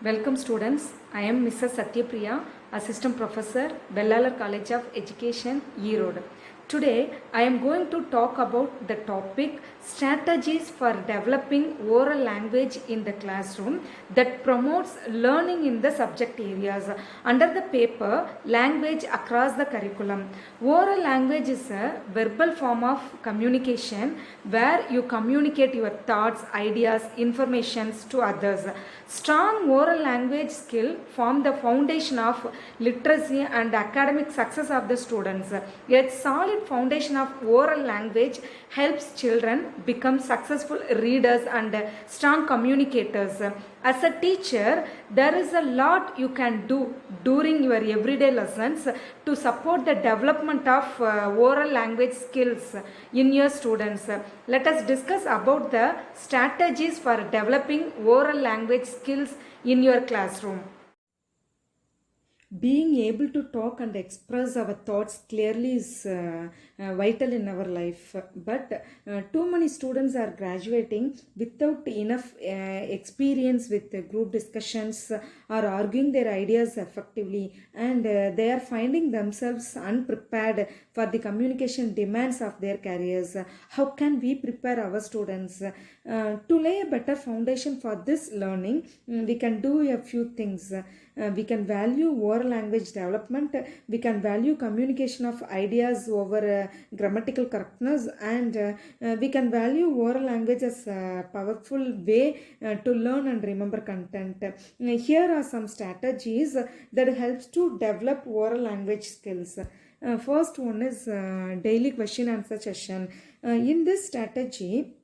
Welcome students, I am Mrs. Sathiyapriya, Assistant Professor, Vellalar College of Education, Erode. Today, I am going to talk about the topic strategies for developing oral language in the classroom that promotes learning in the subject areas. Under the paper, language across the curriculum. Oral language is a verbal form of communication where you communicate your thoughts, ideas, informations to others. Strong oral language skill form the foundation of literacy and academic success of the students. A solid foundation of oral language helps children become successful readers and strong communicators. As a teacher, there is a lot you can do during your everyday lessons to support the development of oral language skills in your students. Let us discuss about the strategies for developing oral language skills in your classroom. Being able to talk and express our thoughts clearly is vital in our life, but too many students are graduating without enough experience with group discussions or arguing their ideas effectively, and they are finding themselves unprepared for the communication demands of their careers. How can we prepare our students to lay a better foundation for this learning? We can do a few things. We can value oral language development, we can value communication of ideas over grammatical correctness, and we can value oral language as a powerful way to learn and remember content. Here are some strategies that helps to develop oral language skills. First one is daily question answer session. In this strategy,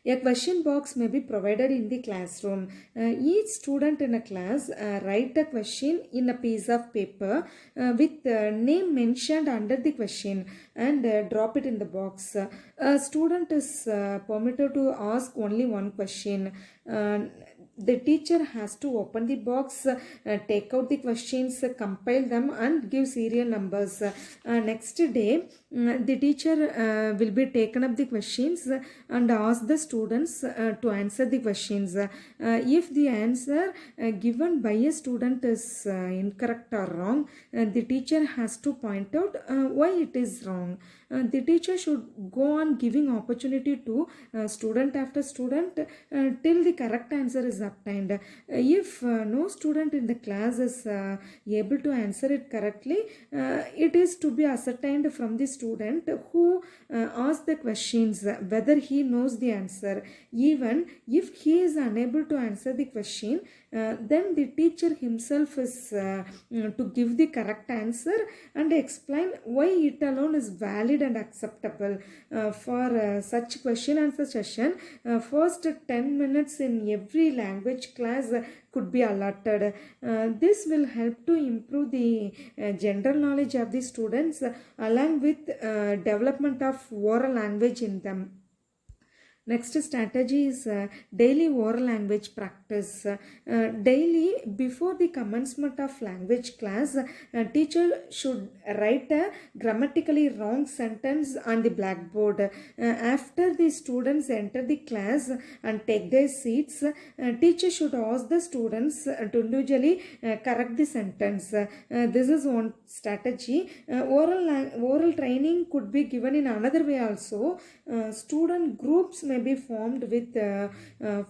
a question box may be provided in the classroom. Each student in a class write a question in a piece of paper with name mentioned under the question and drop it in the box. A student is permitted to ask only one question. The teacher has to open the box, take out the questions, compile them and give serial numbers. Next day, the teacher will be taken up the questions and ask the students to answer the questions. If the answer given by a student is incorrect or wrong, the teacher has to point out why it is wrong. The teacher should go on giving opportunity to student after student till the correct answer is obtained. If no student in the class is able to answer it correctly, it is to be ascertained from the student who asked the questions whether he knows the answer. Even if he is unable to answer the question, then the teacher himself is to give the correct answer and explain why it alone is valid and acceptable. For such question answer session, first 10 minutes in every language class could be allotted. This will help to improve the general knowledge of the students along with development of oral language in them. Next strategy is daily oral language practice. Daily, before the commencement of language class, teacher should write a grammatically wrong sentence on the blackboard. After the students enter the class and take their seats, teacher should ask the students to individually correct the sentence. This is one strategy. Oral training could be given in another way also. Student groups may be formed with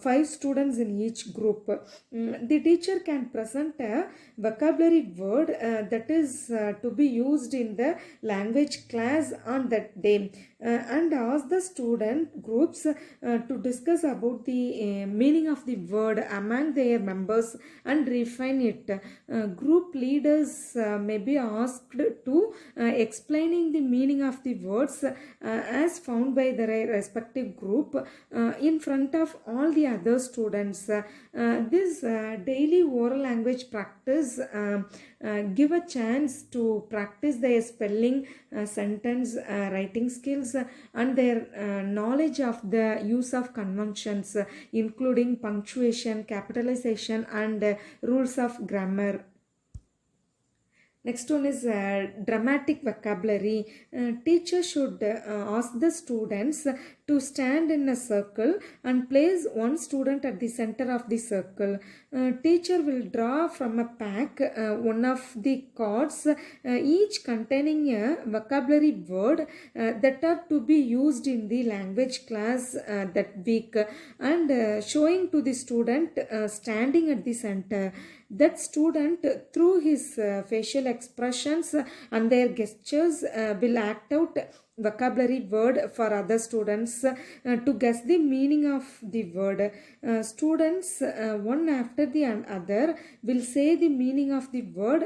5 students in each group. The teacher can present a vocabulary word that is to be used in the language class on that day and ask the student groups to discuss about the meaning of the word among their members and refine it. Group leaders may be asked to explaining the meaning of the words as found by their respective group in front of all the other students. This daily oral language practice give a chance to practice their spelling, sentence writing skills and their knowledge of the use of conjunctions including punctuation, capitalization and rules of grammar. Next one is dramatic vocabulary. Teacher should ask the students to stand in a circle and place one student at the center of the circle. Teacher will draw from a pack one of the cards, each containing a vocabulary word that are to be used in the language class that week, and showing to the student standing at the center. That student, through his facial expressions and their gestures, will act out vocabulary word for other students to guess the meaning of the word. Students, one after the other, will say the meaning of the word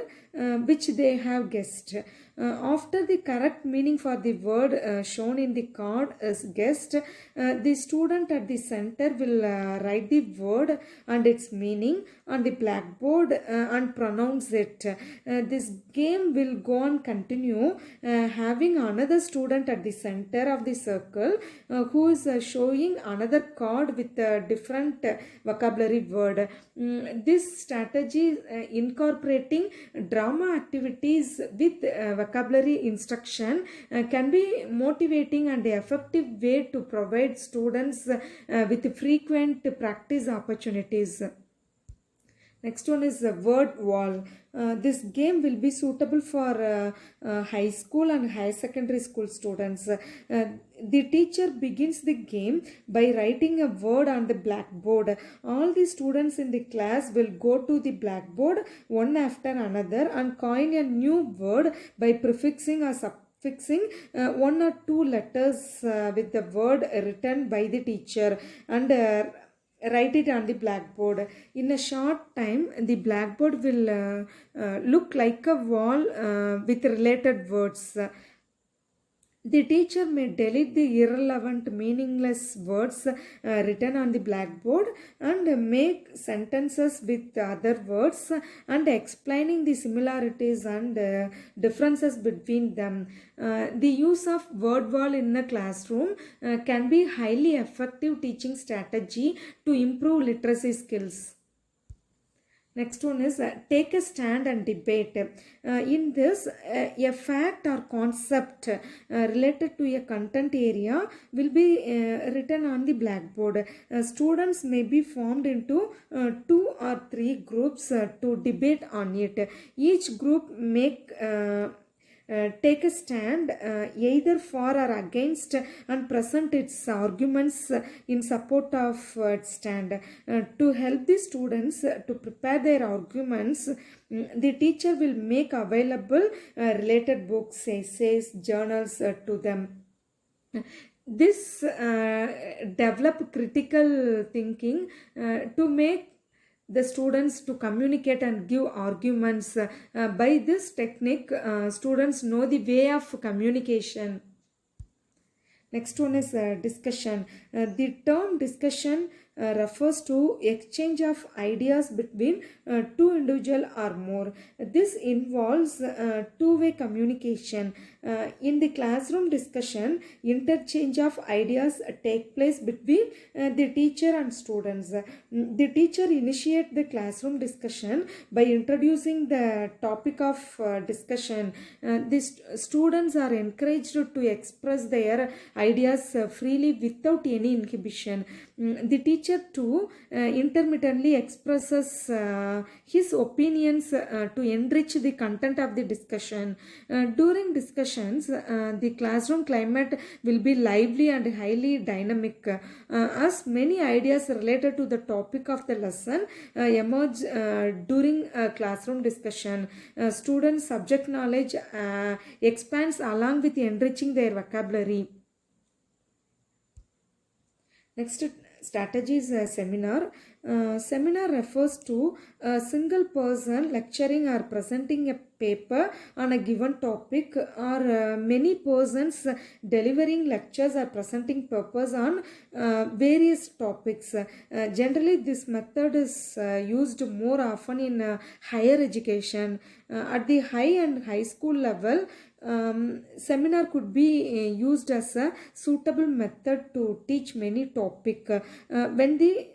which they have guessed. After the correct meaning for the word shown in the card is guessed, the student at the center will write the word and its meaning on the blackboard and pronounce it. This game will go on continue, having another student at the center of the circle who is showing another card with a different vocabulary word. This strategy incorporating drama activities with vocabulary instruction can be motivating and effective way to provide students with frequent practice opportunities. Next one is the word wall. This game will be suitable for high school and higher secondary school students. The teacher begins the game by writing a word on the blackboard. All the students in the class will go to the blackboard one after another and coin a new word by prefixing or suffixing one or two letters with the word written by the teacher, and write it on the blackboard. In a short time, the blackboard will look like a wall with related words. The teacher may delete the irrelevant, meaningless words written on the blackboard and make sentences with other words and explaining the similarities and differences between them. The use of word wall in a classroom can be highly effective teaching strategy to improve literacy skills. Next one is take a stand and debate. In this, a fact or concept related to a content area will be written on the blackboard. Students may be formed into 2 or 3 groups to debate on it. Each group take a stand either for or against and present its arguments in support of its stand. To help the students to prepare their arguments, the teacher will make available related books, essays, journals to them. This develop critical thinking to make the students to communicate and give arguments. By this technique, students know the way of communication. Next one is discussion. The term discussion refers to exchange of ideas between two individuals or more. This involves two-way communication. In the classroom discussion, interchange of ideas take place between the teacher and students. The teacher initiates the classroom discussion by introducing the topic of discussion. The students are encouraged to express their ideas freely without any inhibition. The teacher too intermittently expresses his opinions to enrich the content of the discussion. During discussions, the classroom climate will be lively and highly dynamic, as many ideas related to the topic of the lesson emerge during a classroom discussion. Students' subject knowledge expands along with enriching their vocabulary. Next strategy is a seminar. Seminar refers to a single person lecturing or presenting a paper on a given topic, or many persons delivering lectures or presenting papers on various topics. Generally, this method is used more often in higher education. At the high and high school level, seminar could be used as a suitable method to teach many topics when the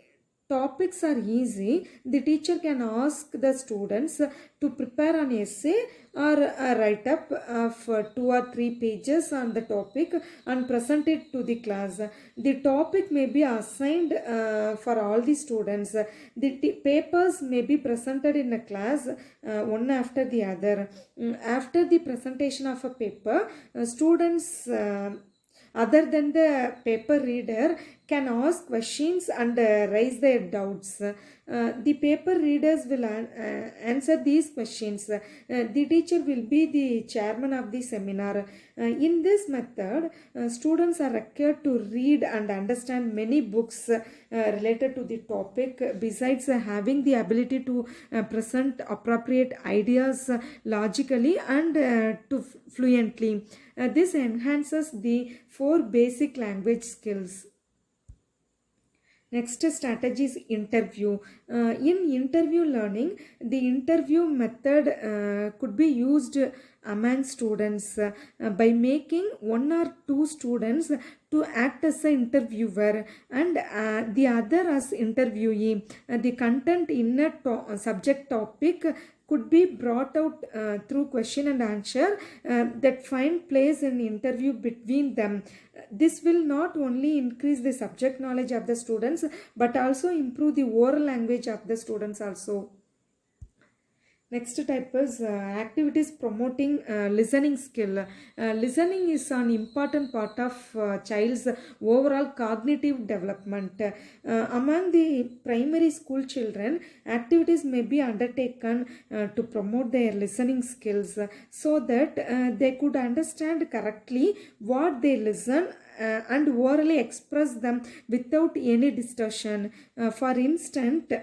topics are easy, the teacher can ask the students to prepare an essay or a write up of 2 or 3 pages on the topic and present it to the class. The topic may be assigned for all the students. The papers may be presented in a class one after the other. After the presentation of a paper, students other than the paper reader can ask questions and raise their doubts. The paper readers will answer these questions. The teacher will be the chairman of the seminar. In this method, students are required to read and understand many books related to the topic, besides having the ability to present appropriate ideas logically and to fluently. This enhances the 4 basic language skills. Next strategy is interview. In interview learning, the interview method could be used among students by making 1 or 2 students to act as an interviewer and the other as interviewee. The content in a subject topic could be brought out through question and answer that find place in interview between them. This will not only increase the subject knowledge of the students but also improve the oral language of the students also. Next type is activities promoting listening skill. Listening is an important part of child's overall cognitive development. Among the primary school children, activities may be undertaken to promote their listening skills so that they could understand correctly what they listen and orally express them without any distortion. For instance,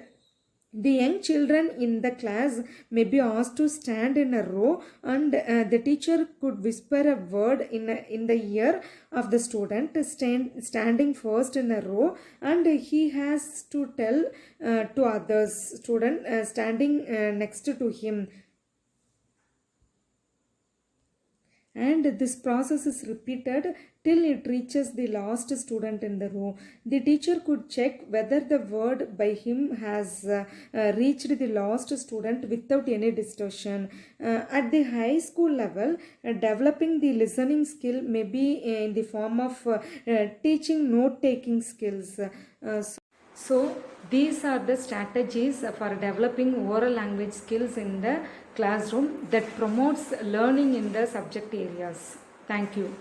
the young children in the class may be asked to stand in a row and the teacher could whisper a word in the ear of the student standing first in a row, and he has to tell to others student standing next to him. And this process is repeated till it reaches the last student in the row. The teacher could check whether the word by him has reached the last student without any distortion. At the high school level, developing the listening skill may be in the form of teaching note-taking skills. So these are the strategies for developing oral language skills in the classroom that promotes learning in the subject areas. Thank you.